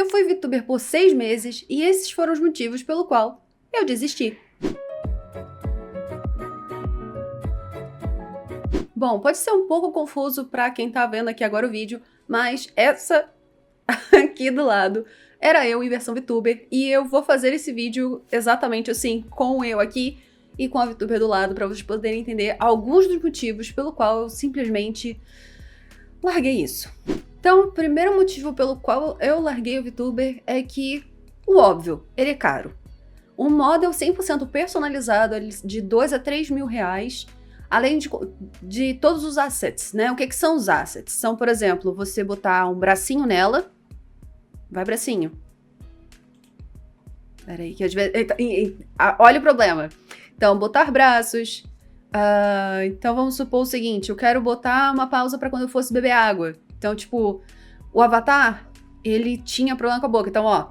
Eu fui VTuber por 6 meses e esses foram os motivos pelo qual eu desisti. Bom, pode ser um pouco confuso para quem tá vendo aqui agora o vídeo, mas essa aqui do lado era eu em versão VTuber e eu vou fazer esse vídeo exatamente assim, com eu aqui e com a VTuber do lado, para vocês poderem entender alguns dos motivos pelo qual eu simplesmente larguei isso. Então, o primeiro motivo pelo qual eu larguei o VTuber é que, o óbvio, ele é caro. Um model 100% personalizado de 2 a 3 mil reais, além de todos os assets, né? O que são os assets? São, por exemplo, você botar um bracinho nela. Vai, bracinho. Peraí, que às vezes... Olha o problema. Então, botar braços. Então, vamos supor o seguinte. Eu quero botar uma pausa pra quando eu fosse beber água. Então, tipo, o avatar, ele tinha problema com a boca. Então, ó.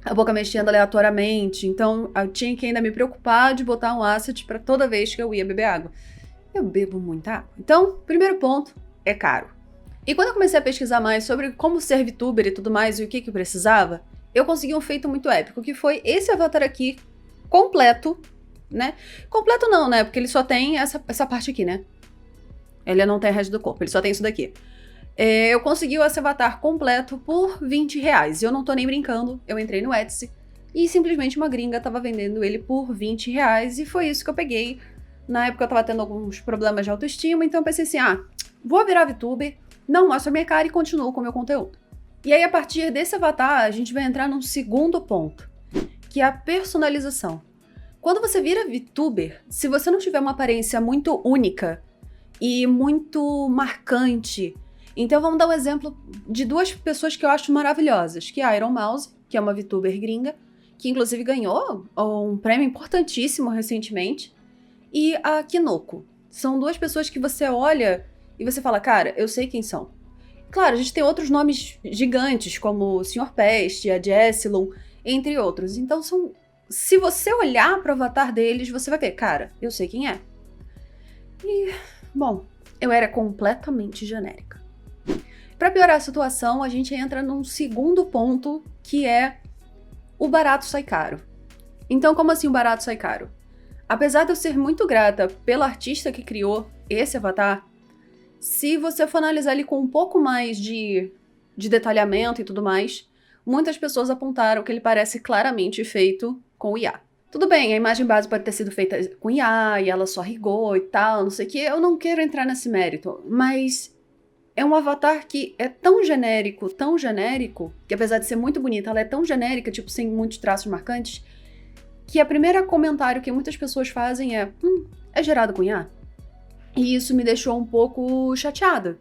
A boca mexendo aleatoriamente. Então, eu tinha que ainda me preocupar de botar um asset pra toda vez que eu ia beber água. Eu bebo muita água. Então, primeiro ponto, é caro. E quando eu comecei a pesquisar mais sobre como ser VTuber e tudo mais, e o que eu precisava, eu consegui um feito muito épico, que foi esse avatar aqui, completo, né? Completo não, né? Porque ele só tem essa parte aqui, né? Ele não tem o resto do corpo, ele só tem isso daqui. Eu consegui esse avatar completo por 20 reais. E eu não tô nem brincando, eu entrei no Etsy e simplesmente uma gringa tava vendendo ele por 20 reais. E foi isso que eu peguei. Na época eu tava tendo alguns problemas de autoestima, então eu pensei assim, vou virar VTuber, não mostro a minha cara e continuo com o meu conteúdo. E aí, a partir desse avatar, a gente vai entrar num segundo ponto, que é a personalização. Quando você vira VTuber, se você não tiver uma aparência muito única e muito marcante... Então, vamos dar um exemplo de duas pessoas que eu acho maravilhosas, que é a Iron Mouse, que é uma VTuber gringa, que inclusive ganhou um prêmio importantíssimo recentemente, e a Kinoko. São duas pessoas que você olha e você fala, cara, eu sei quem são. Claro, a gente tem outros nomes gigantes, como o Sr. Peste, a Jessilon, entre outros. Então, se você olhar para o avatar deles, você vai ver, cara, eu sei quem é. E, bom, eu era completamente genérica. Para piorar a situação, a gente entra num segundo ponto, que é o barato sai caro. Então, como assim o barato sai caro? Apesar de eu ser muito grata pela artista que criou esse avatar, se você for analisar ele com um pouco mais de detalhamento e tudo mais, muitas pessoas apontaram que ele parece claramente feito com o IA. Tudo bem, a imagem base pode ter sido feita com IA e ela só rigou e tal, não sei o que, eu não quero entrar nesse mérito, mas é um avatar que é tão genérico, que apesar de ser muito bonita, ela é tão genérica, tipo, sem muitos traços marcantes, que o primeiro comentário que muitas pessoas fazem é gerado com IA? E isso me deixou um pouco chateada.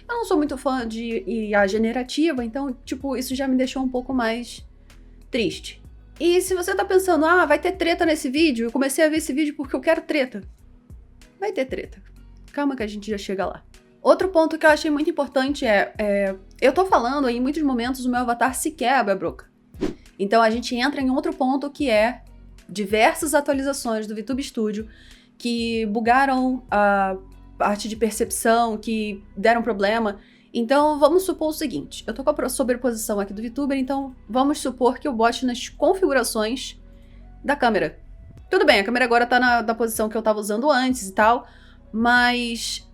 Eu não sou muito fã de IA generativa, então, tipo, isso já me deixou um pouco mais triste. E se você tá pensando, vai ter treta nesse vídeo, eu comecei a ver esse vídeo porque eu quero treta. Vai ter treta. Calma que a gente já chega lá. Outro ponto que eu achei muito importante eu tô falando, em muitos momentos o meu avatar sequer abre a boca. Então a gente entra em outro ponto que é diversas atualizações do VTube Studio que bugaram a parte de percepção, que deram problema. Então, vamos supor o seguinte. Eu tô com a sobreposição aqui do VTuber, então vamos supor que eu bote nas configurações da câmera. Tudo bem, a câmera agora tá na posição que eu tava usando antes e tal, mas...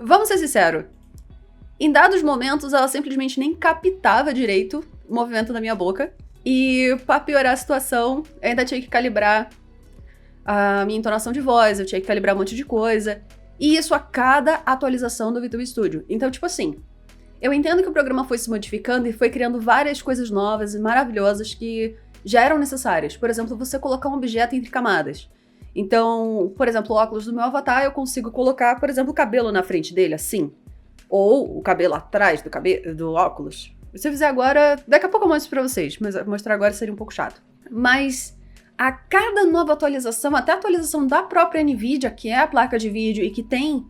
Vamos ser sinceros. Em dados momentos, ela simplesmente nem captava direito o movimento da minha boca. E pra piorar a situação, eu ainda tinha que calibrar a minha entonação de voz, eu tinha que calibrar um monte de coisa. E isso a cada atualização do VTube Studio. Então, tipo assim, eu entendo que o programa foi se modificando e foi criando várias coisas novas e maravilhosas que já eram necessárias. Por exemplo, você colocar um objeto entre camadas. Então, por exemplo, o óculos do meu avatar, eu consigo colocar, por exemplo, o cabelo na frente dele, assim. Ou o cabelo atrás do óculos. Se eu fizer agora, daqui a pouco eu mostro pra vocês, mas mostrar agora seria um pouco chato. Mas a cada nova atualização, até a atualização da própria NVIDIA, que é a placa de vídeo e que tem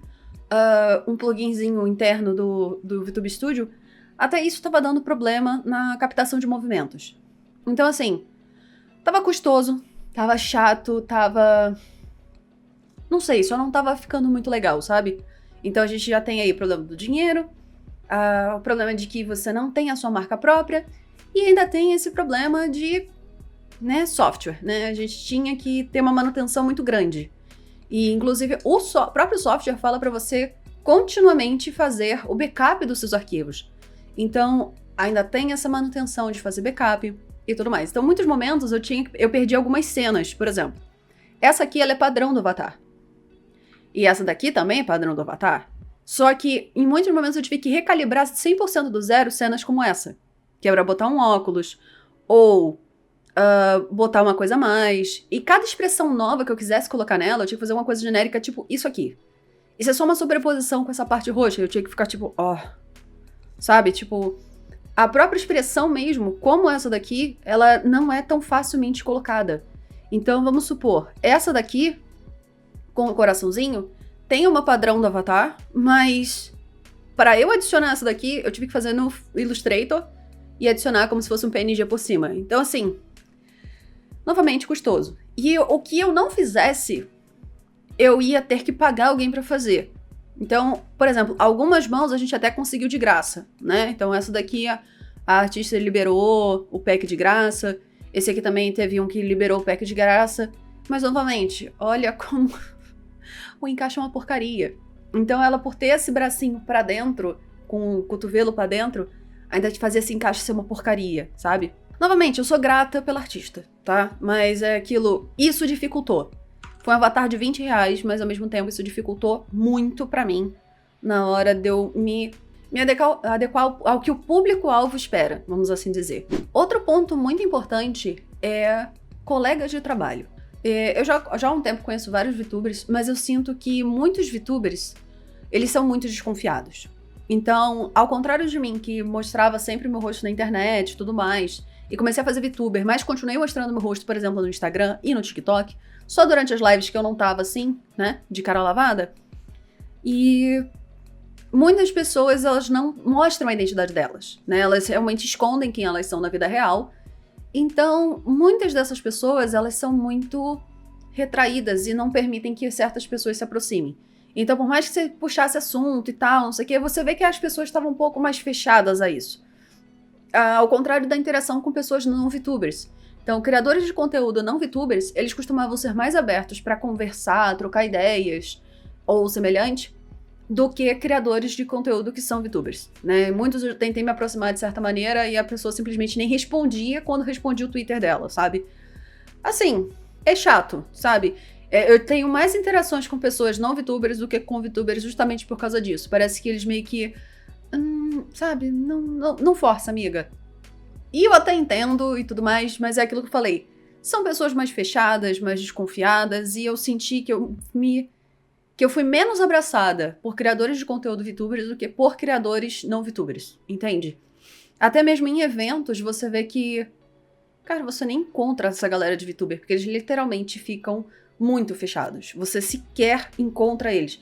um pluginzinho interno do VTube Studio, até isso estava dando problema na captação de movimentos. Então, assim, tava custoso, tava chato, tava... Não sei, só não tava ficando muito legal, sabe? Então a gente já tem aí o problema do dinheiro, o problema de que você não tem a sua marca própria, e ainda tem esse problema de, né, software, né? A gente tinha que ter uma manutenção muito grande. E, inclusive, o próprio software fala para você continuamente fazer o backup dos seus arquivos. Então, ainda tem essa manutenção de fazer backup e tudo mais. Então, em muitos momentos, eu perdi algumas cenas, por exemplo. Essa aqui, ela é padrão do Avatar. E essa daqui também é padrão do Avatar. Só que, em muitos momentos, eu tive que recalibrar 100% do zero cenas como essa. Que é pra botar um óculos, ou botar uma coisa a mais. E cada expressão nova que eu quisesse colocar nela, eu tinha que fazer uma coisa genérica, tipo, isso aqui. Isso é só uma sobreposição com essa parte roxa, eu tinha que ficar tipo, sabe? Tipo, a própria expressão mesmo, como essa daqui, ela não é tão facilmente colocada. Então, vamos supor, essa daqui, com o coraçãozinho, tem uma padrão do Avatar, mas para eu adicionar essa daqui, eu tive que fazer no Illustrator e adicionar como se fosse um PNG por cima. Então, assim, novamente, custoso. E o que eu não fizesse, eu ia ter que pagar alguém pra fazer. Então, por exemplo, algumas mãos a gente até conseguiu de graça, né? Então, essa daqui, a artista liberou o pack de graça. Esse aqui também teve um que liberou o pack de graça. Mas, novamente, olha como o encaixe é uma porcaria. Então, ela, por ter esse bracinho pra dentro, com o cotovelo pra dentro, ainda te fazia esse encaixe ser uma porcaria, sabe? Novamente, eu sou grata pela artista, tá? Mas é aquilo, isso dificultou. Foi um avatar de R$20, mas ao mesmo tempo isso dificultou muito pra mim na hora de eu me adequar ao que o público-alvo espera, vamos assim dizer. Outro ponto muito importante é colegas de trabalho. Eu já há um tempo conheço vários VTubers, mas eu sinto que muitos VTubers, eles são muito desconfiados. Então, ao contrário de mim, que mostrava sempre meu rosto na internet e tudo mais, e comecei a fazer VTuber, mas continuei mostrando meu rosto, por exemplo, no Instagram e no TikTok, só durante as lives que eu não tava assim, né, de cara lavada. E muitas pessoas, elas não mostram a identidade delas, né, elas realmente escondem quem elas são na vida real. Então, muitas dessas pessoas, elas são muito retraídas e não permitem que certas pessoas se aproximem. Então, por mais que você puxasse assunto e tal, não sei o que, você vê que as pessoas estavam um pouco mais fechadas a isso. Ao contrário da interação com pessoas não VTubers. Então, criadores de conteúdo não VTubers, eles costumavam ser mais abertos para conversar, trocar ideias ou semelhante, do que criadores de conteúdo que são VTubers, né? Muitos eu tentei me aproximar de certa maneira e a pessoa simplesmente nem respondia quando respondia o Twitter dela, sabe? Assim, é chato, sabe? Eu tenho mais interações com pessoas não VTubers do que com VTubers justamente por causa disso. Parece que eles meio que... sabe? Não força, amiga. E eu até entendo e tudo mais, mas é aquilo que eu falei. São pessoas mais fechadas, mais desconfiadas, e eu senti que eu fui menos abraçada por criadores de conteúdo VTubers do que por criadores não VTubers, entende? Até mesmo em eventos, você vê que... Cara, você nem encontra essa galera de VTuber, porque eles literalmente ficam muito fechados. Você sequer encontra eles.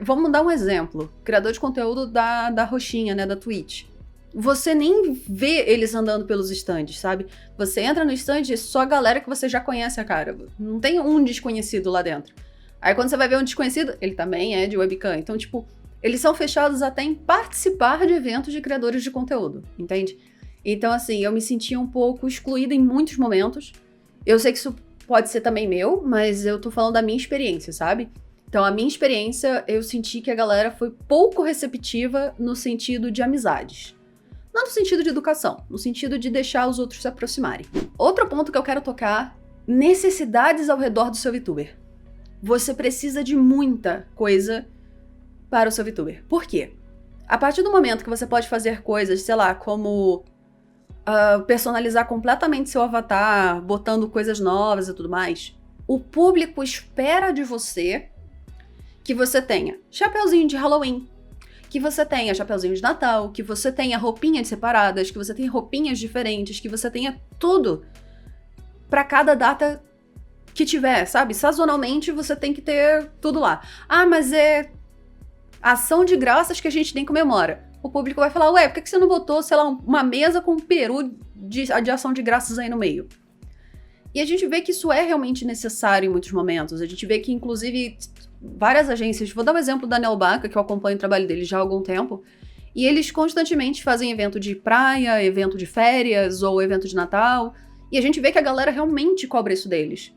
Vamos dar um exemplo. Criador de conteúdo da roxinha, né, da Twitch. Você nem vê eles andando pelos stands, sabe? Você entra no stand e só a galera que você já conhece a cara. Não tem um desconhecido lá dentro. Aí quando você vai ver um desconhecido, ele também é de webcam. Então, tipo, eles são fechados até em participar de eventos de criadores de conteúdo, entende? Então, assim, eu me sentia um pouco excluída em muitos momentos. Eu sei que isso pode ser também meu, mas eu tô falando da minha experiência, sabe? Então, a minha experiência, eu senti que a galera foi pouco receptiva no sentido de amizades. Não no sentido de educação, no sentido de deixar os outros se aproximarem. Outro ponto que eu quero tocar, necessidades ao redor do seu VTuber. Você precisa de muita coisa para o seu VTuber. Por quê? A partir do momento que você pode fazer coisas, sei lá, como personalizar completamente seu avatar, botando coisas novas e tudo mais, o público espera de você que você tenha chapeuzinho de Halloween, que você tenha chapeuzinho de Natal, que você tenha roupinhas separadas, que você tenha roupinhas diferentes, que você tenha tudo para cada data que tiver, sabe? Sazonalmente você tem que ter tudo lá. Ah, mas é ação de graças que a gente nem comemora. O público vai falar, ué, por que você não botou, sei lá, uma mesa com um peru de ação de graças aí no meio? E a gente vê que isso é realmente necessário em muitos momentos. A gente vê que, inclusive, várias agências... Vou dar um exemplo da Nelbaca, que eu acompanho o trabalho dele já há algum tempo. E eles constantemente fazem evento de praia, evento de férias ou evento de Natal. E a gente vê que a galera realmente cobra isso deles.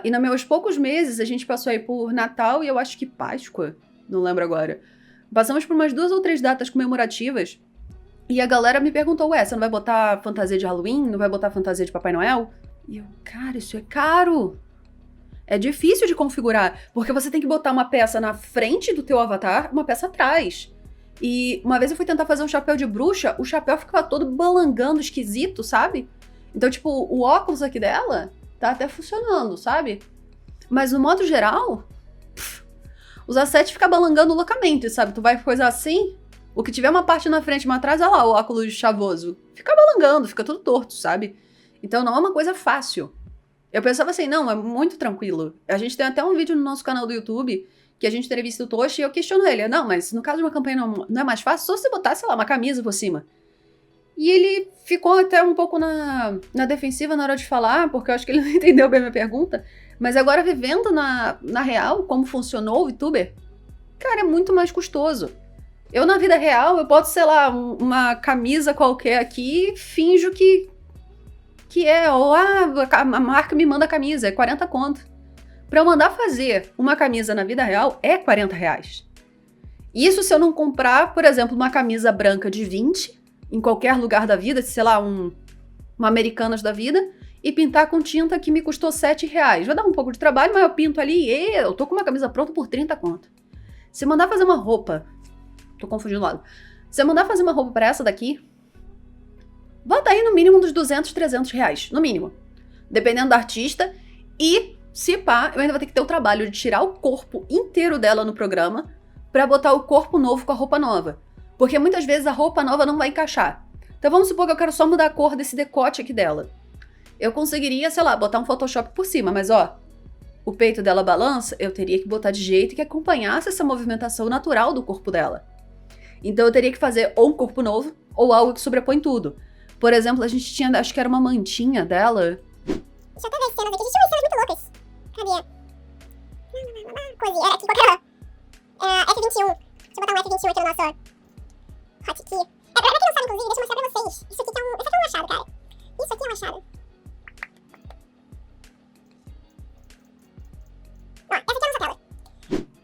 E nos meus poucos meses, a gente passou aí por Natal e eu acho que Páscoa, não lembro agora. Passamos por umas 2 ou 3 datas comemorativas. E a galera me perguntou, ué, você não vai botar fantasia de Halloween? Não vai botar fantasia de Papai Noel? E eu, cara, isso é caro. É difícil de configurar, porque você tem que botar uma peça na frente do teu avatar, uma peça atrás. E uma vez eu fui tentar fazer um chapéu de bruxa, o chapéu ficava todo balangando, esquisito, sabe? Então, tipo, o óculos aqui dela tá até funcionando, sabe? Mas no modo geral, os assets ficam balangando loucamente, sabe? Tu vai coisa assim, o que tiver uma parte na frente e uma atrás, olha lá o óculos chavoso. Fica balangando, fica tudo torto, sabe? Então não é uma coisa fácil. Eu pensava assim, não, é muito tranquilo. A gente tem até um vídeo no nosso canal do YouTube que a gente entrevista o Toshi e eu questiono ele. Não, mas no caso de uma campanha não é mais fácil só você botar, sei lá, uma camisa por cima. E ele ficou até um pouco na defensiva na hora de falar, porque eu acho que ele não entendeu bem a minha pergunta. Mas agora vivendo na real, como funcionou o VTuber, cara, é muito mais custoso. Eu na vida real, eu boto, sei lá, uma camisa qualquer aqui e finjo que é, ou a marca me manda a camisa, é 40 conto. Pra eu mandar fazer uma camisa na vida real, é 40 reais. Isso se eu não comprar, por exemplo, uma camisa branca de 20, em qualquer lugar da vida, sei lá, uma Americanas da vida, e pintar com tinta que me custou 7 reais. Vai dar um pouco de trabalho, mas eu pinto ali e eu tô com uma camisa pronta por 30 conto. Se mandar fazer uma roupa, tô confundindo o lado. Se eu mandar fazer uma roupa pra essa daqui, bota aí no mínimo dos 200, 300 reais, no mínimo. Dependendo da artista. E, se pá, eu ainda vou ter que ter o trabalho de tirar o corpo inteiro dela no programa pra botar o corpo novo com a roupa nova. Porque muitas vezes a roupa nova não vai encaixar. Então vamos supor que eu quero só mudar a cor desse decote aqui dela. Eu conseguiria, sei lá, botar um Photoshop por cima, mas ó, o peito dela balança, eu teria que botar de jeito que acompanhasse essa movimentação natural do corpo dela. Então eu teria que fazer ou um corpo novo, ou algo que sobrepõe tudo. Por exemplo, a gente tinha, acho que era uma mantinha dela. Deixa eu até ver cenas aqui. A gente tinha umas cenas muito loucas. Cadê? Coisa, era aqui, qualquer F21. Deixa eu botar um F21 aqui no nosso hotkey. Pra quem não sabe, inclusive, deixa eu mostrar pra vocês. Isso aqui é um achado, cara. Isso aqui é um achado. Ó, essa aqui é a nossa tela.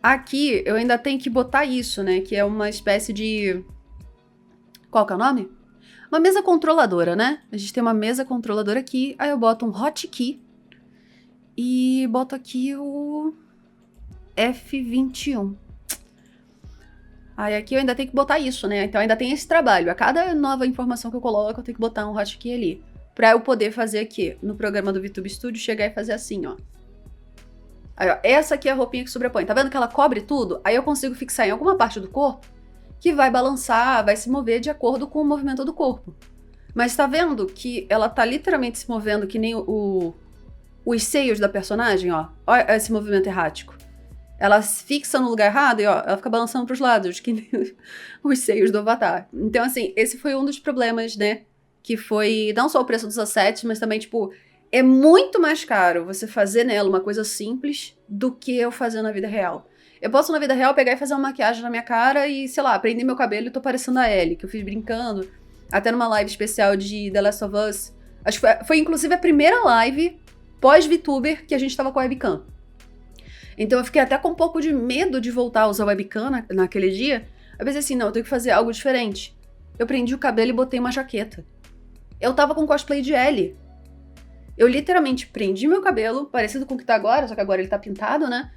Aqui eu ainda tenho que botar isso, né? Que é uma espécie de... Qual que é o nome? Uma mesa controladora, né? A gente tem uma mesa controladora aqui, aí eu boto um hotkey e boto aqui o F21. Aí aqui eu ainda tenho que botar isso, né? Então ainda tem esse trabalho. A cada nova informação que eu coloco, eu tenho que botar um hotkey ali. Pra eu poder fazer aqui, no programa do VTube Studio, chegar e fazer assim, ó. Aí, ó, essa aqui é a roupinha que sobrepõe. Tá vendo que ela cobre tudo? Aí eu consigo fixar em alguma parte do corpo que vai balançar, vai se mover de acordo com o movimento do corpo. Mas tá vendo que ela tá literalmente se movendo que nem os seios da personagem, ó. Olha esse movimento errático. Ela se fixa no lugar errado e, ó, ela fica balançando pros lados, que nem os seios do Avatar. Então, assim, esse foi um dos problemas, né? Que foi não só o preço dos assets, mas também, tipo, é muito mais caro você fazer nela uma coisa simples do que eu fazer na vida real. Eu posso, na vida real, pegar e fazer uma maquiagem na minha cara e, sei lá, prender meu cabelo e tô parecendo a Ellie, que eu fiz brincando. Até numa live especial de The Last of Us. Acho que foi inclusive, a primeira live pós-VTuber que a gente tava com a webcam. Então eu fiquei até com um pouco de medo de voltar a usar webcam naquele dia. Eu pensei assim, não, eu tenho que fazer algo diferente. Eu prendi o cabelo e botei uma jaqueta. Eu tava com cosplay de Ellie. Eu literalmente prendi meu cabelo, parecido com o que tá agora, só que agora ele tá pintado, né?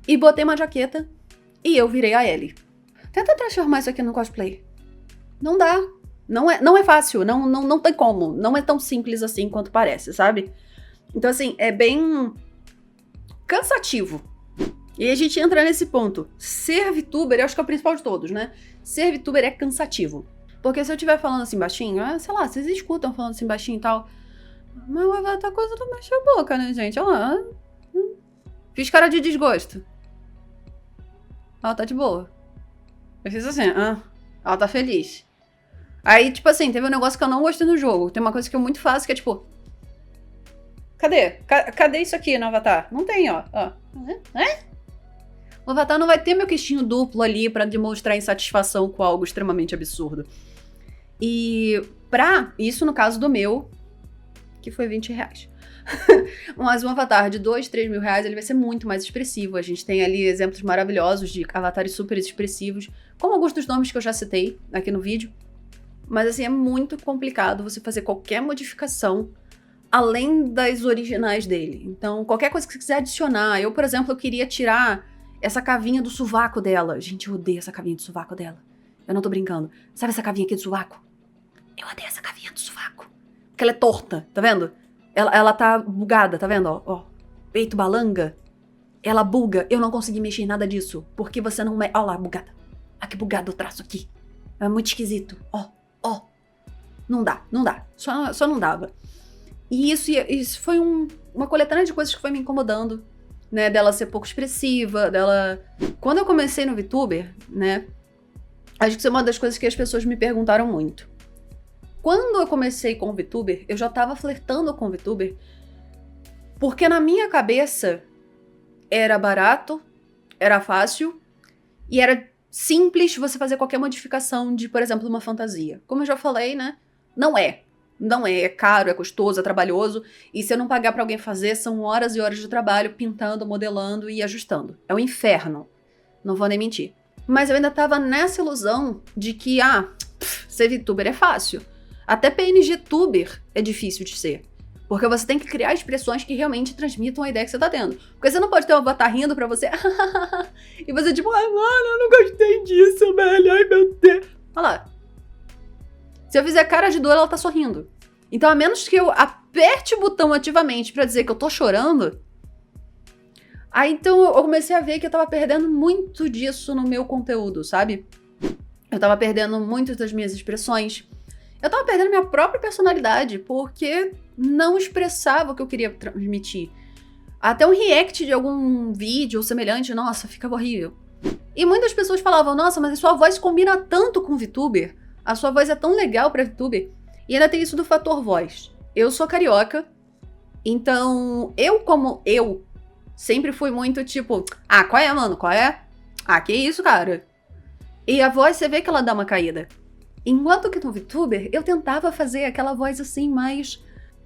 E botei uma jaqueta e eu virei a Ellie. Tenta transformar isso aqui no cosplay. Não dá. Não é fácil, não tem como. Não é tão simples assim quanto parece, sabe? Então, assim, é bem cansativo. E a gente entra nesse ponto. Ser VTuber, eu acho que é o principal de todos, né? Ser VTuber é cansativo. Porque se eu estiver falando assim baixinho, sei lá, vocês escutam falando assim baixinho e tal. Mas vai estar coisa do mexer a boca, né, gente? Fiz cara de desgosto. Ela tá de boa. Eu fiz assim, ela tá feliz. Aí, tipo assim, teve um negócio que eu não gostei no jogo. Tem uma coisa que eu muito faço que é tipo... Cadê? Cadê isso aqui no Avatar? Não tem, ó. O avatar não vai ter meu queixinho duplo ali pra demonstrar insatisfação com algo extremamente absurdo. E isso no caso do meu, que foi R$20. Mas um avatar de 2, 3 mil reais, ele vai ser muito mais expressivo. A gente tem ali exemplos maravilhosos de avatares super expressivos, como alguns dos nomes que eu já citei aqui no vídeo. Mas assim, é muito complicado você fazer qualquer modificação além das originais dele. Então, qualquer coisa que você quiser adicionar. Eu, por exemplo, eu queria tirar essa cavinha do sovaco dela. Gente, eu odeio essa cavinha do sovaco dela. Eu não tô brincando. Sabe essa cavinha aqui do sovaco? Eu odeio essa cavinha do sovaco. Porque ela é torta, tá vendo? Ela tá bugada, tá vendo? Ó, peito balanga. Ela buga. Eu não consegui mexer em nada disso. Porque você não... Ó lá, bugada. Ah, que bugado o traço aqui. É muito esquisito. Ó. Não dá. Só não dava. E isso foi uma coletânea de coisas que foi me incomodando, né? Dela ser pouco expressiva, dela... Quando eu comecei no VTuber, né? Acho que isso é uma das coisas que as pessoas me perguntaram muito. Quando eu comecei com o VTuber, eu já tava flertando com o VTuber, porque na minha cabeça era barato, era fácil e era simples você fazer qualquer modificação de, por exemplo, uma fantasia. Como eu já falei, né? Não é. É caro, é custoso, é trabalhoso. E se eu não pagar pra alguém fazer, são horas e horas de trabalho pintando, modelando e ajustando. É um inferno. Não vou nem mentir. Mas eu ainda tava nessa ilusão de que, ser VTuber é fácil. Até PNG-tuber é difícil de ser. Porque você tem que criar expressões que realmente transmitam a ideia que você tá tendo. Porque você não pode ter um avatar rindo pra você. E você tipo, mano, eu não gostei disso, velho. Ai, meu Deus. Olha lá. Se eu fizer cara de dor, ela tá sorrindo. Então, a menos que eu aperte o botão ativamente pra dizer que eu tô chorando... Aí, então, eu comecei a ver que eu tava perdendo muito disso no meu conteúdo, sabe? Eu tava perdendo muitas das minhas expressões. Eu tava perdendo minha própria personalidade, porque não expressava o que eu queria transmitir. Até um react de algum vídeo ou semelhante, nossa, ficava horrível. E muitas pessoas falavam, nossa, mas a sua voz combina tanto com VTuber. A sua voz é tão legal pra VTuber. E ainda tem isso do fator voz. Eu sou carioca, então eu sempre fui muito tipo, qual é, mano? Qual é? Que isso, cara? E a voz, você vê que ela dá uma caída. Enquanto que no VTuber, eu tentava fazer aquela voz assim mais,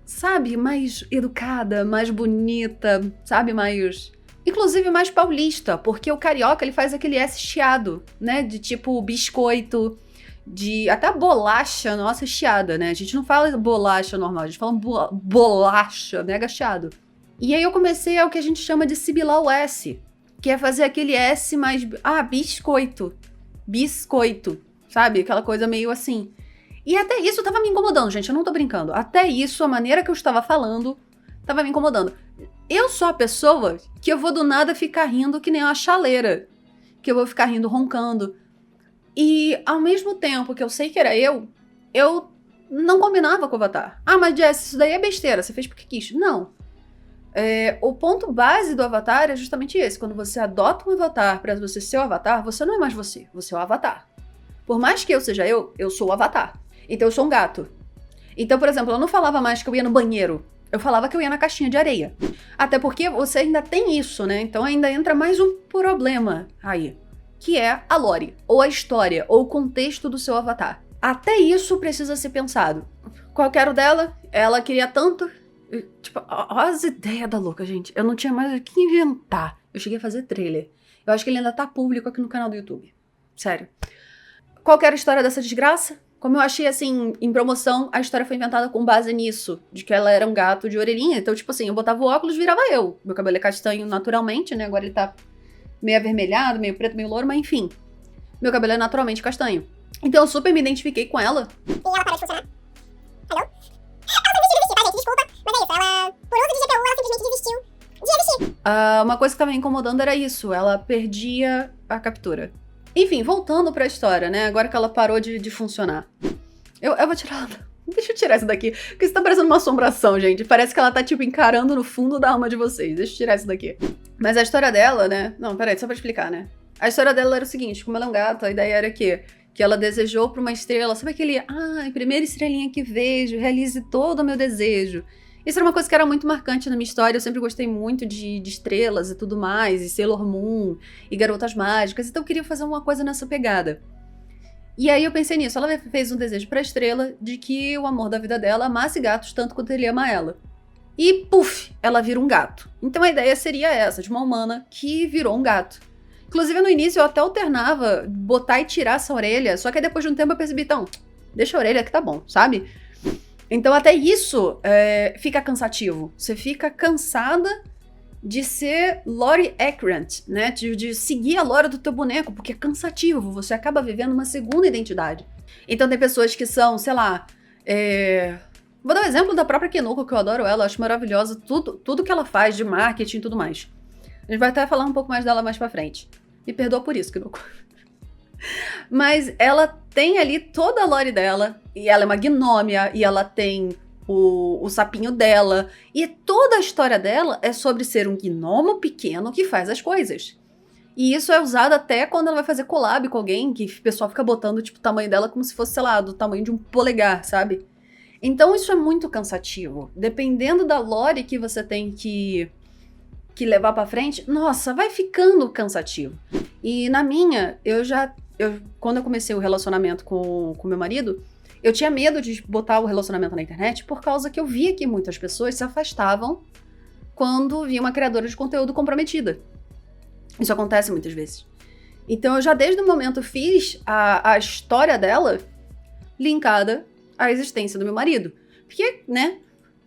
sabe, mais educada, mais bonita, sabe, mais... Inclusive mais paulista, porque o carioca, ele faz aquele S chiado, né, de tipo biscoito, de até bolacha, nossa, chiada, né? A gente não fala bolacha normal, a gente fala bolacha, mega chiado. E aí eu comecei ao que a gente chama de sibilar o S, que é fazer aquele S mais... biscoito. Biscoito. Sabe? Aquela coisa meio assim. E até isso tava me incomodando, gente. Eu não tô brincando. Até isso, a maneira que eu estava falando, tava me incomodando. Eu sou a pessoa que eu vou do nada ficar rindo que nem uma chaleira. Que eu vou ficar rindo, roncando. E ao mesmo tempo que eu sei que era eu não combinava com o avatar. Mas Jess, isso daí é besteira. Você fez porque quis. Não. O ponto base do avatar é justamente esse. Quando você adota um avatar pra você ser o avatar, você não é mais você. Você é o avatar. Por mais que eu seja eu sou o avatar. Então eu sou um gato. Então, por exemplo, eu não falava mais que eu ia no banheiro. Eu falava que eu ia na caixinha de areia. Até porque você ainda tem isso, né? Então ainda entra mais um problema aí. Que é a lore, ou a história, ou o contexto do seu avatar. Até isso precisa ser pensado. Qual que era o dela? Ela queria tanto... Tipo, olha as ideias da louca, gente. Eu não tinha mais o que inventar. Eu cheguei a fazer trailer. Eu acho que ele ainda tá público aqui no canal do YouTube. Sério. Qual que era a história dessa desgraça? Como eu achei, assim, em promoção, a história foi inventada com base nisso. De que ela era um gato de orelhinha. Então, tipo assim, eu botava o óculos e virava eu. Meu cabelo é castanho naturalmente, né? Agora ele tá meio avermelhado, meio preto, meio louro, mas enfim. Meu cabelo é naturalmente castanho. Então eu super me identifiquei com ela. E ela parou de funcionar. Alô? Ela desistiu, tá, gente? Desculpa. Mas é isso, ela, por uso de GPU, ela simplesmente desistiu de existir. Uma coisa que tava me incomodando era isso. Ela perdia a captura. Enfim, voltando pra história, né? Agora que ela parou de funcionar. Eu vou tirar... Deixa eu tirar isso daqui. Porque isso tá parecendo uma assombração, gente. Parece que ela tá, tipo, encarando no fundo da alma de vocês. Deixa eu tirar isso daqui. Mas a história dela, né? Não, peraí, só pra explicar, né? A história dela era o seguinte. Como ela é um gato, a ideia era que ela desejou pra uma estrela. Sabe aquele... primeira estrelinha que vejo, realize todo o meu desejo. Isso era uma coisa que era muito marcante na minha história. Eu sempre gostei muito de estrelas e tudo mais, e Sailor Moon, e Garotas Mágicas, então eu queria fazer uma coisa nessa pegada. E aí eu pensei nisso, ela fez um desejo pra Estrela de que o amor da vida dela amasse gatos tanto quanto ele ama ela. E, puf, ela vira um gato. Então a ideia seria essa, de uma humana que virou um gato. Inclusive no início eu até alternava botar e tirar essa orelha, só que aí depois de um tempo eu percebi, então, deixa a orelha que tá bom, sabe? Então até isso fica cansativo. Você fica cansada de ser Lori Akrant, né? De seguir a lore do teu boneco, porque é cansativo. Você acaba vivendo uma segunda identidade. Então tem pessoas que são, sei lá... Vou dar um exemplo da própria Kinoko, que eu adoro ela, eu acho maravilhosa tudo que ela faz de marketing e tudo mais. A gente vai até falar um pouco mais dela mais pra frente. Me perdoa por isso, Kinoko. Mas ela tem ali toda a lore dela, e ela é uma gnômia, e ela tem o sapinho dela, e toda a história dela é sobre ser um gnomo pequeno que faz as coisas. E isso é usado até quando ela vai fazer collab com alguém, que o pessoal fica botando tipo, o tamanho dela como se fosse, sei lá, do tamanho de um polegar, sabe? Então isso é muito cansativo. Dependendo da lore que você tem que levar pra frente, nossa, vai ficando cansativo. E na minha, quando eu comecei o relacionamento com meu marido, eu tinha medo de botar o relacionamento na internet por causa que eu via que muitas pessoas se afastavam quando via uma criadora de conteúdo comprometida. Isso acontece muitas vezes. Então eu já desde o momento fiz a história dela linkada à existência do meu marido. Porque, né?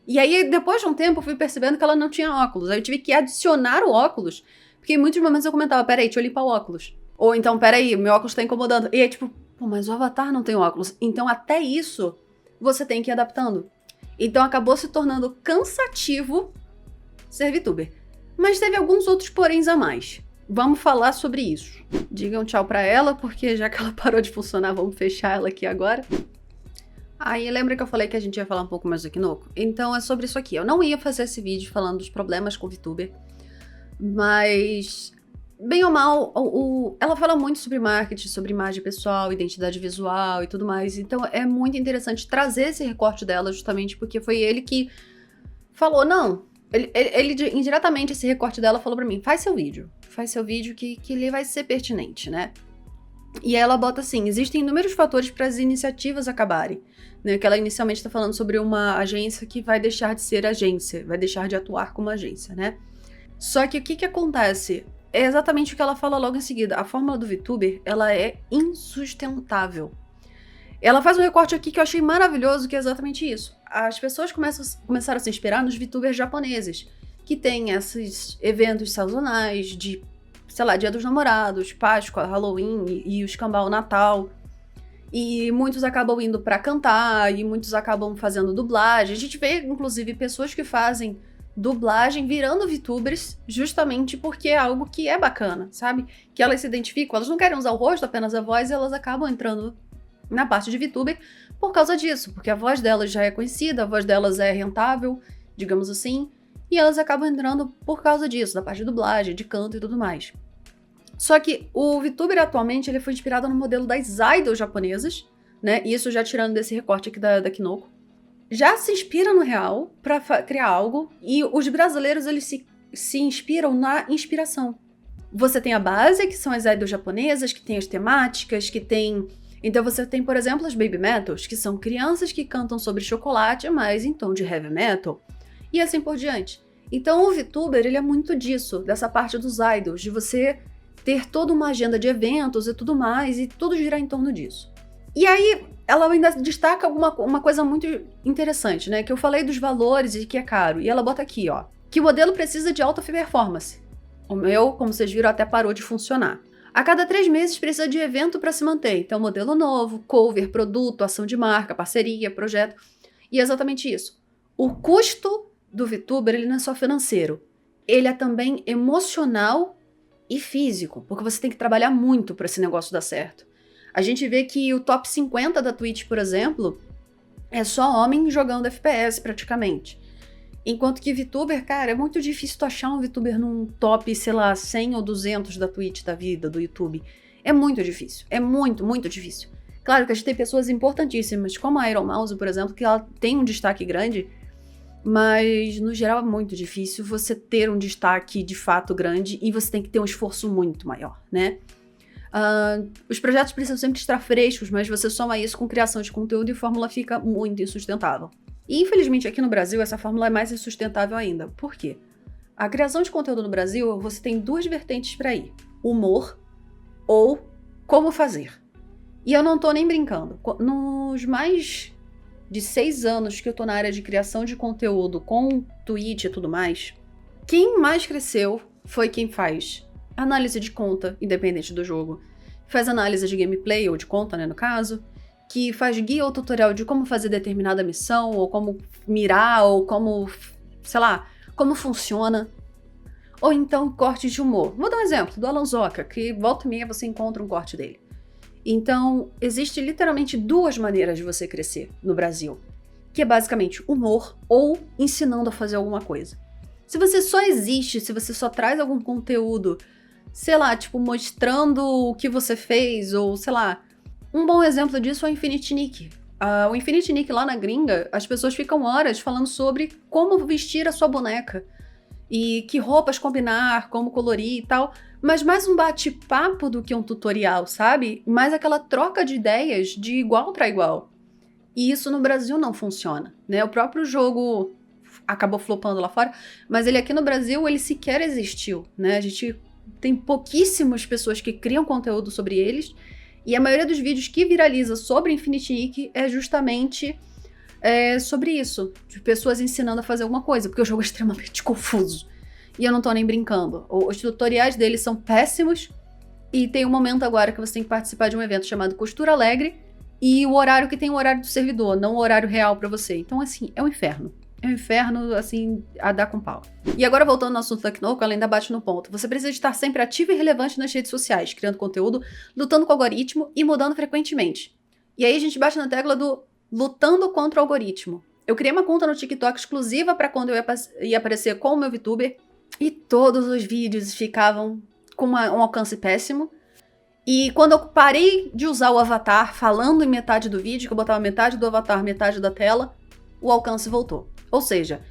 E aí depois de um tempo eu fui percebendo que ela não tinha óculos. Aí eu tive que adicionar o óculos, porque em muitos momentos eu comentava, peraí, deixa eu limpar o óculos. Ou então, peraí, meu óculos tá incomodando. E aí tipo, pô, mas o Avatar não tem óculos. Então até isso você tem que ir adaptando. Então acabou se tornando cansativo ser VTuber. Mas teve alguns outros poréns a mais. Vamos falar sobre isso. Digam tchau pra ela, porque já que ela parou de funcionar, vamos fechar ela aqui agora. Aí lembra que eu falei que a gente ia falar um pouco mais do Kinoko? Então é sobre isso aqui. Eu não ia fazer esse vídeo falando dos problemas com o VTuber, mas, bem ou mal, ela fala muito sobre marketing, sobre imagem pessoal, identidade visual e tudo mais. Então é muito interessante trazer esse recorte dela, justamente porque foi ele que falou, não, ele indiretamente, esse recorte dela falou pra mim, faz seu vídeo que ele vai ser pertinente, né? E ela bota assim, existem inúmeros fatores para as iniciativas acabarem, né? Que ela inicialmente está falando sobre uma agência que vai deixar de ser agência, vai deixar de atuar como agência, né? Só que o que acontece? É exatamente o que ela fala logo em seguida. A fórmula do VTuber, ela é insustentável. Ela faz um recorte aqui que eu achei maravilhoso, que é exatamente isso. As pessoas começaram a se inspirar nos VTubers japoneses, que tem esses eventos sazonais de, sei lá, Dia dos Namorados, Páscoa, Halloween e o escambau Natal. E muitos acabam indo pra cantar, e muitos acabam fazendo dublagem. A gente vê, inclusive, pessoas que fazem dublagem virando VTubers justamente porque é algo que é bacana, sabe? Que elas se identificam, elas não querem usar o rosto, apenas a voz, e elas acabam entrando na parte de VTuber por causa disso, porque a voz delas já é conhecida, a voz delas é rentável, digamos assim, e elas acabam entrando por causa disso, da parte de dublagem, de canto e tudo mais. Só que o VTuber atualmente ele foi inspirado no modelo das idols japonesas, né? Isso já tirando desse recorte aqui da Kinoko. Já se inspira no real pra criar algo, e os brasileiros eles se inspiram na inspiração. Você tem a base, que são as idols japonesas, que tem as temáticas, que tem... Então você tem, por exemplo, as baby metals, que são crianças que cantam sobre chocolate, mas em tom de heavy metal, e assim por diante. Então o VTuber, ele é muito disso, dessa parte dos idols, de você ter toda uma agenda de eventos e tudo mais, e tudo girar em torno disso. E aí, ela ainda destaca uma coisa muito interessante, né? Que eu falei dos valores e que é caro. E ela bota aqui, ó, que o modelo precisa de alta performance. O meu, como vocês viram, até parou de funcionar. A cada 3 meses precisa de evento para se manter. Então, modelo novo, cover, produto, ação de marca, parceria, projeto. E é exatamente isso. O custo do VTuber, ele não é só financeiro. Ele é também emocional e físico, porque você tem que trabalhar muito para esse negócio dar certo. A gente vê que o top 50 da Twitch, por exemplo, é só homem jogando FPS praticamente. Enquanto que VTuber, cara, é muito difícil tu achar um VTuber num top, sei lá, 100 ou 200 da Twitch da vida, do YouTube. É muito difícil, é muito, muito difícil. Claro que a gente tem pessoas importantíssimas, como a Iron Mouse, por exemplo, que ela tem um destaque grande, Mas, no geral, é muito difícil você ter um destaque de fato grande e você tem que ter um esforço muito maior, né? Os projetos precisam sempre estar frescos, mas você soma isso com criação de conteúdo e a fórmula fica muito insustentável. E, infelizmente, aqui no Brasil, essa fórmula é mais insustentável ainda. Por quê? A criação de conteúdo no Brasil, você tem duas vertentes para ir. Humor ou como fazer. E eu não tô nem brincando. Nos mais de 6 anos que eu tô na área de criação de conteúdo com Twitch e tudo mais, quem mais cresceu foi quem faz análise de conta, independente do jogo, faz análise de gameplay, ou de conta, né, no caso, que faz guia ou tutorial de como fazer determinada missão, ou como mirar, ou como, sei lá, como funciona. Ou então cortes de humor. Vou dar um exemplo do Alan Zoca, que volta e meia você encontra um corte dele. Então, existe literalmente duas maneiras de você crescer no Brasil, que é basicamente humor ou ensinando a fazer alguma coisa. Se você só existe, se você só traz algum conteúdo, sei lá, tipo, mostrando o que você fez, ou sei lá, um bom exemplo disso é o Infinity Nick. O Infinity Nick lá na gringa, as pessoas ficam horas falando sobre como vestir a sua boneca, e que roupas combinar, como colorir e tal, mas mais um bate-papo do que um tutorial, sabe? Mais aquela troca de ideias de igual para igual. E isso no Brasil não funciona, né? O próprio jogo acabou flopando lá fora, mas ele aqui no Brasil, ele sequer existiu, né? A gente tem pouquíssimas pessoas que criam conteúdo sobre eles, e a maioria dos vídeos que viraliza sobre Infinity Nick é justamente sobre isso, de pessoas ensinando a fazer alguma coisa, porque o jogo é extremamente confuso. E eu não tô nem brincando. Os tutoriais deles são péssimos, e tem um momento agora que você tem que participar de um evento chamado Costura Alegre, e o horário que tem o horário do servidor, não o horário real pra você. Então, assim, é um inferno. É um inferno, assim, a dar com pau. E agora, voltando ao assunto da Kinoko, ela ainda bate no ponto. Você precisa estar sempre ativo e relevante nas redes sociais, criando conteúdo, lutando com o algoritmo e mudando frequentemente. E aí a gente bate na tecla do lutando contra o algoritmo. Eu criei uma conta no TikTok exclusiva para quando eu ia aparecer com o meu VTuber, e todos os vídeos ficavam com um alcance péssimo. E quando eu parei de usar o avatar falando em metade do vídeo, que eu botava metade do avatar, metade da tela, o alcance voltou. Ou seja,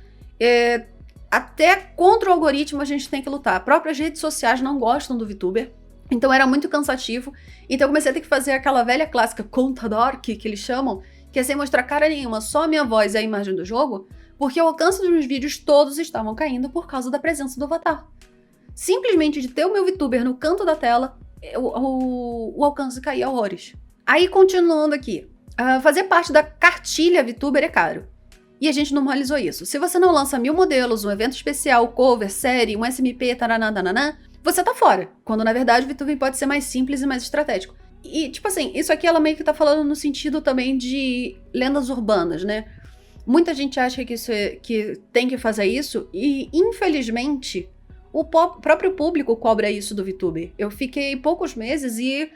até contra o algoritmo a gente tem que lutar. Próprias redes sociais não gostam do VTuber, então era muito cansativo. Então eu comecei a ter que fazer aquela velha clássica conta dark, que eles chamam, que é sem mostrar cara nenhuma, só a minha voz e a imagem do jogo, porque o alcance dos meus vídeos todos estavam caindo por causa da presença do avatar. Simplesmente de ter o meu VTuber no canto da tela, o alcance caía horrores. Aí, continuando aqui, fazer parte da cartilha VTuber é caro. E a gente normalizou isso. Se você não lança 1000 modelos, um evento especial, cover, série, um SMP, taranã, você tá fora. Quando, na verdade, o VTuber pode ser mais simples e mais estratégico. E, tipo assim, isso aqui ela meio que tá falando no sentido também de lendas urbanas, né? Muita gente acha que tem que fazer isso e, infelizmente, o próprio público cobra isso do VTuber. Eu fiquei poucos meses e,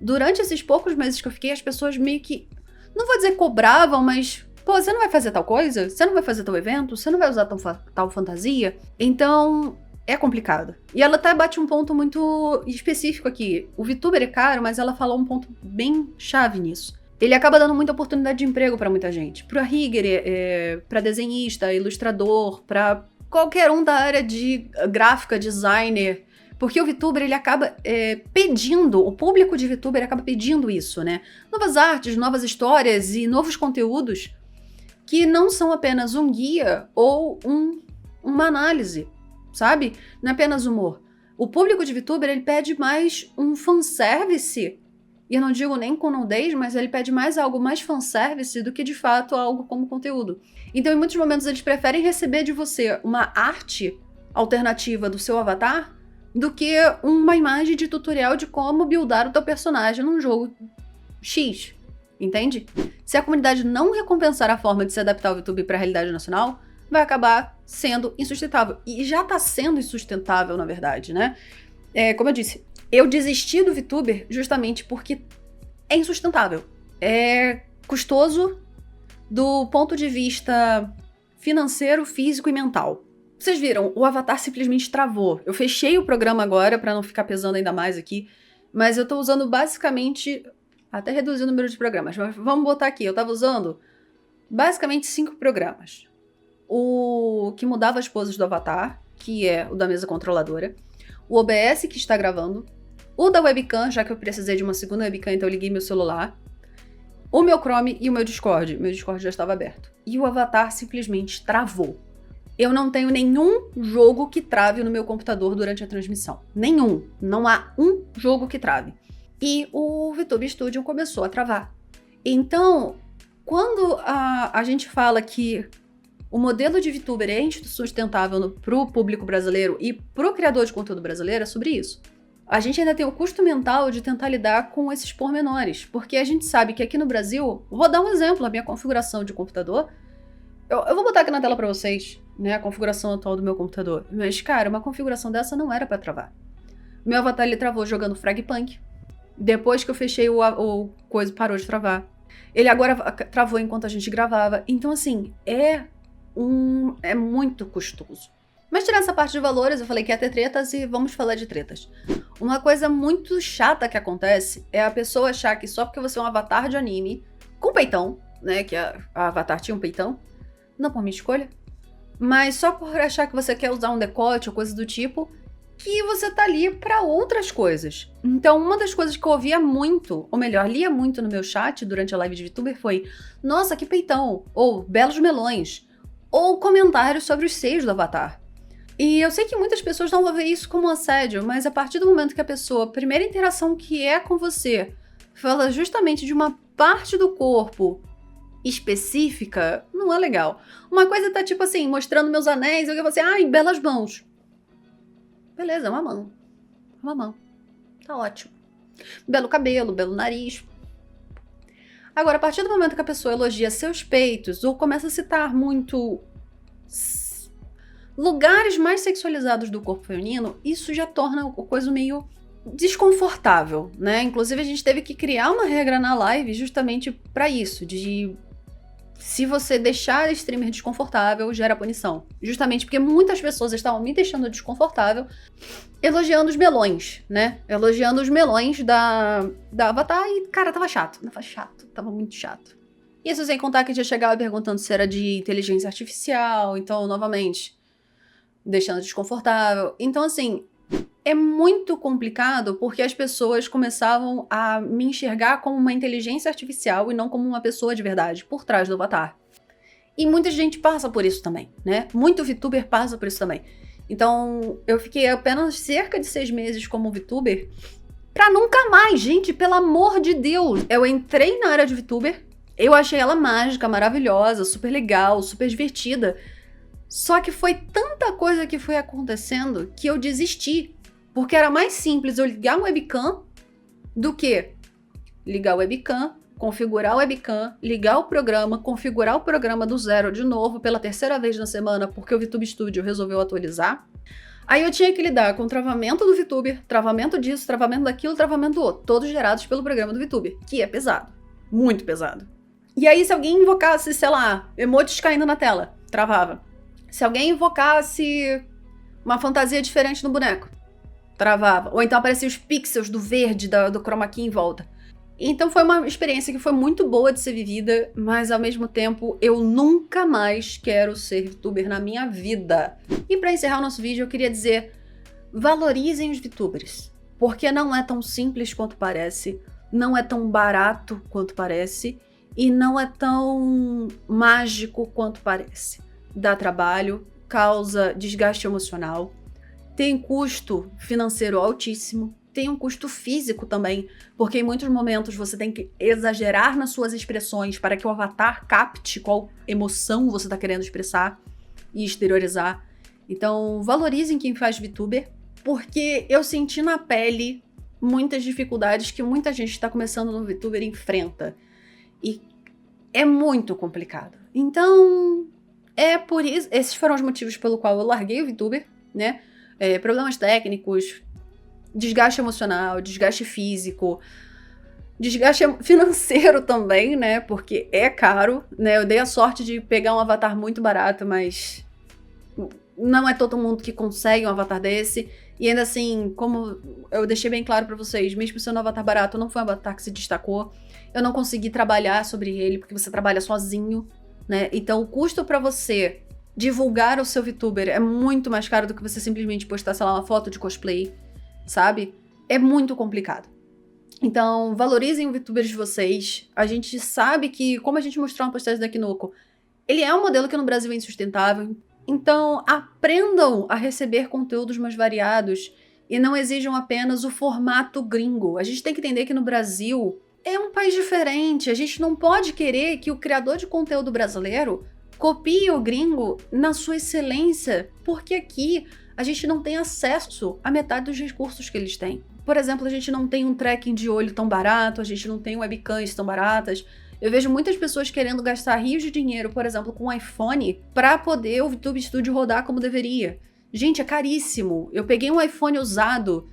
durante esses poucos meses que eu fiquei, as pessoas meio que, não vou dizer cobravam, mas, pô, você não vai fazer tal coisa? Você não vai fazer tal evento? Você não vai usar tal fantasia? Então, é complicado. E ela até bate um ponto muito específico aqui. O VTuber é caro, mas ela falou um ponto bem chave nisso. Ele acaba dando muita oportunidade de emprego pra muita gente. Pra rigger, pra desenhista, ilustrador, pra qualquer um da área de gráfica, designer. Porque o VTuber, ele acaba pedindo, o público de VTuber acaba pedindo isso, né? Novas artes, novas histórias e novos conteúdos que não são apenas um guia ou uma análise, sabe? Não é apenas humor. O público de VTuber, ele pede mais um fanservice. E eu não digo nem com nudez, mas ele pede mais algo mais fanservice do que, de fato, algo como conteúdo. Então, em muitos momentos, eles preferem receber de você uma arte alternativa do seu avatar do que uma imagem de tutorial de como buildar o teu personagem num jogo X, entende? Se a comunidade não recompensar a forma de se adaptar ao VTuber para a realidade nacional, vai acabar sendo insustentável. E já tá sendo insustentável, na verdade, né? Como eu disse, eu desisti do VTuber justamente porque é insustentável. É custoso do ponto de vista financeiro, físico e mental. Vocês viram, o avatar simplesmente travou. Eu fechei o programa agora pra não ficar pesando ainda mais aqui, mas eu tô usando basicamente, até reduzir o número de programas, mas vamos botar aqui, eu tava usando basicamente 5 programas. o que mudava as poses do avatar, que é o da mesa controladora, o OBS que está gravando, o da webcam, já que eu precisei de uma segunda webcam, então eu liguei meu celular, o meu Chrome e o meu Discord. Meu Discord já estava aberto. E o avatar simplesmente travou. Eu não tenho nenhum jogo que trave no meu computador durante a transmissão. Nenhum. Não há um jogo que trave. E o VTube Studio começou a travar. Então, quando a gente fala que o modelo de VTuber é insustentável para o público brasileiro e para o criador de conteúdo brasileiro, é sobre isso. A gente ainda tem o custo mental de tentar lidar com esses pormenores, porque a gente sabe que aqui no Brasil, vou dar um exemplo, a minha configuração de computador, eu vou botar aqui na tela para vocês, né, a configuração atual do meu computador, mas, cara, uma configuração dessa não era para travar. Meu avatar, ele travou jogando Fragpunk, depois que eu fechei o coisa, parou de travar. Ele agora travou enquanto a gente gravava, então, assim, é muito custoso. Mas tirando essa parte de valores, eu falei que ia ter tretas e vamos falar de tretas. Uma coisa muito chata que acontece é a pessoa achar que só porque você é um avatar de anime, com peitão, né, que a avatar tinha um peitão, não por minha escolha, mas só por achar que você quer usar um decote ou coisa do tipo, que você tá ali pra outras coisas. Então, uma das coisas que eu ouvia muito, ou melhor, lia muito no meu chat durante a live de VTuber foi: nossa, que peitão, ou belos melões, ou comentários sobre os seios do avatar. E eu sei que muitas pessoas não vão ver isso como um assédio, mas a partir do momento que a pessoa, a primeira interação que é com você, fala justamente de uma parte do corpo específica, não é legal. Uma coisa tá tipo assim, mostrando meus anéis, eu vou assim, ai, belas mãos. Beleza, é uma mão. Uma mão. Tá ótimo. Belo cabelo, belo nariz. Agora, a partir do momento que a pessoa elogia seus peitos ou começa a citar muito lugares mais sexualizados do corpo feminino, isso já torna a coisa meio desconfortável, né? Inclusive, a gente teve que criar uma regra na live justamente pra isso, de se você deixar a streamer desconfortável, gera punição. Justamente porque muitas pessoas estavam me deixando desconfortável elogiando os melões, né? Elogiando os melões da Avatar e, cara, tava chato. Tava muito chato. Isso sem contar que a gente chegava perguntando se era de inteligência artificial, então, novamente, deixando desconfortável. Então, assim, é muito complicado porque as pessoas começavam a me enxergar como uma inteligência artificial e não como uma pessoa de verdade, por trás do avatar. E muita gente passa por isso também, né? Muito VTuber passa por isso também. Então, eu fiquei apenas cerca de 6 meses como VTuber pra nunca mais, gente, pelo amor de Deus. Eu entrei na área de VTuber, eu achei ela mágica, maravilhosa, super legal, super divertida. Só que foi tanta coisa que foi acontecendo que eu desisti. Porque era mais simples eu ligar um webcam do que ligar o webcam, configurar o webcam, ligar o programa, configurar o programa do zero de novo pela terceira vez na semana porque o VTube Studio resolveu atualizar. Aí eu tinha que lidar com o travamento do VTuber, travamento disso, travamento daquilo, travamento do outro. Todos gerados pelo programa do VTuber, que é pesado. Muito pesado. E aí se alguém invocasse, sei lá, emotes caindo na tela, travava. Se alguém invocasse uma fantasia diferente no boneco, travava. Ou então apareciam os pixels do verde, do chroma key em volta. Então foi uma experiência que foi muito boa de ser vivida, mas ao mesmo tempo eu nunca mais quero ser VTuber na minha vida. E para encerrar o nosso vídeo eu queria dizer, valorizem os VTubers. Porque não é tão simples quanto parece, não é tão barato quanto parece, e não é tão mágico quanto parece. Dá trabalho, causa desgaste emocional, tem custo financeiro altíssimo, tem um custo físico também, porque em muitos momentos você tem que exagerar nas suas expressões para que o avatar capte qual emoção você está querendo expressar e exteriorizar. Então, valorizem quem faz VTuber, porque eu senti na pele muitas dificuldades que muita gente que está começando no VTuber enfrenta. E é muito complicado. Então, é por isso, esses foram os motivos pelo qual eu larguei o VTuber, né? Problemas técnicos, desgaste emocional, desgaste físico, desgaste financeiro também, né? Porque é caro, né? Eu dei a sorte de pegar um avatar muito barato, mas não é todo mundo que consegue um avatar desse. E ainda assim, como eu deixei bem claro pra vocês, mesmo sendo um avatar barato, não foi um avatar que se destacou. Eu não consegui trabalhar sobre ele, porque você trabalha sozinho, né? Então o custo pra você divulgar o seu VTuber é muito mais caro do que você simplesmente postar, sei lá, uma foto de cosplay, sabe? É muito complicado. Então, valorizem o VTuber de vocês. A gente sabe que, como a gente mostrou uma postagem da Kinoko, ele é um modelo que no Brasil é insustentável. Então, aprendam a receber conteúdos mais variados e não exijam apenas o formato gringo. A gente tem que entender que no Brasil é um país diferente. A gente não pode querer que o criador de conteúdo brasileiro copie o gringo na sua excelência, porque aqui a gente não tem acesso à metade dos recursos que eles têm. Por exemplo, a gente não tem um tracking de olho tão barato, a gente não tem webcams tão baratas. Eu vejo muitas pessoas querendo gastar rios de dinheiro, por exemplo, com um iPhone, para poder o VTube Studio rodar como deveria. Gente, é caríssimo. Eu peguei um iPhone usado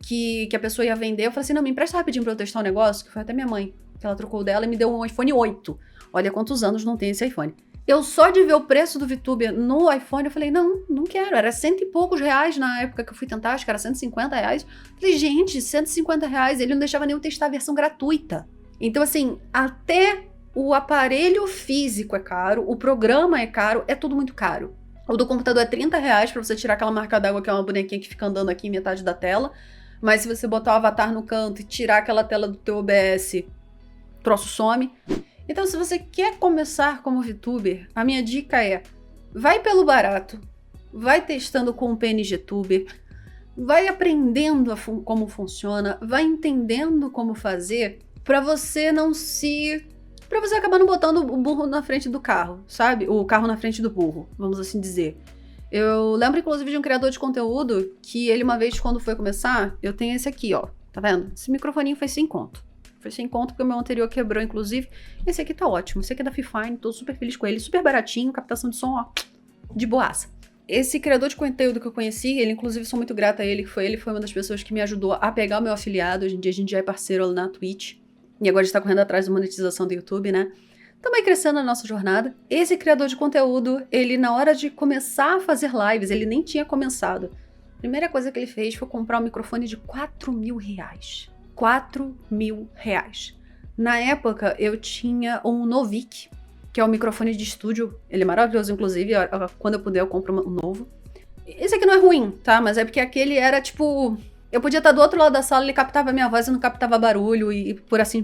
que a pessoa ia vender, eu falei assim, não, me empresta rapidinho pra eu testar um negócio, que foi até minha mãe, que ela trocou dela e me deu um iPhone 8. Olha quantos anos não tem esse iPhone. Eu só de ver o preço do VTuber no iPhone, eu falei, não quero. Era R$100 e poucos na época que eu fui tentar, acho que era R$150. Falei, gente, R$150, ele não deixava nem eu testar a versão gratuita. Então, assim, até o aparelho físico é caro, o programa é caro, é tudo muito caro. O do computador é R$30 pra você tirar aquela marca d'água, que é uma bonequinha que fica andando aqui em metade da tela. Mas se você botar o avatar no canto e tirar aquela tela do teu OBS, o troço some. Então, se você quer começar como VTuber, a minha dica é, vai pelo barato, vai testando com o PNGTuber, vai aprendendo como funciona, vai entendendo como fazer, pra você acabar não botando o burro na frente do carro, sabe? O carro na frente do burro, vamos assim dizer. Eu lembro, inclusive, de um criador de conteúdo que ele, uma vez, quando foi começar, eu tenho esse aqui, ó, tá vendo? Esse microfoninho foi 100 conto. Foi sem conto porque o meu anterior quebrou, inclusive. Esse aqui tá ótimo. Esse aqui é da Fifine, tô super feliz com ele. Super baratinho, captação de som, ó, de boaça. Esse criador de conteúdo que eu conheci, ele, inclusive, sou muito grata a ele, ele foi uma das pessoas que me ajudou a pegar o meu afiliado. Hoje em dia a gente já é parceiro na Twitch. E agora a gente tá correndo atrás da monetização do YouTube, né? Também crescendo na nossa jornada. Esse criador de conteúdo, ele, na hora de começar a fazer lives, ele nem tinha começado. A primeira coisa que ele fez foi comprar um microfone de R$4.000. R$4.000. Na época, eu tinha um Novik, que é um microfone de estúdio. Ele é maravilhoso, inclusive. Quando eu puder, eu compro um novo. Esse aqui não é ruim, tá? Mas é porque aquele era, tipo... Eu podia estar do outro lado da sala, ele captava a minha voz e não captava barulho e por assim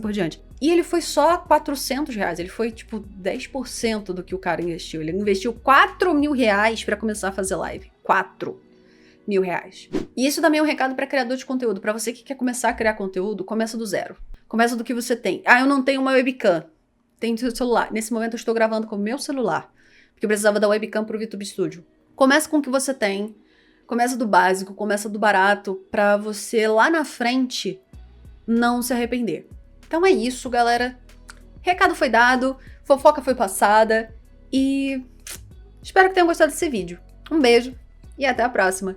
por diante. E ele foi só R$400. Ele foi, tipo, 10% do que o cara investiu. Ele investiu R$4.000 pra começar a fazer live. R$4.000. E isso também é um recado para criador de conteúdo. Para você que quer começar a criar conteúdo, começa do zero. Começa do que você tem. Ah, eu não tenho uma webcam. Tenho seu celular. Nesse momento eu estou gravando com o meu celular, porque eu precisava da webcam pro VTube Studio. Começa com o que você tem. Começa do básico, começa do barato, para você lá na frente não se arrepender. Então é isso, galera. Recado foi dado, fofoca foi passada e espero que tenham gostado desse vídeo. Um beijo e até a próxima.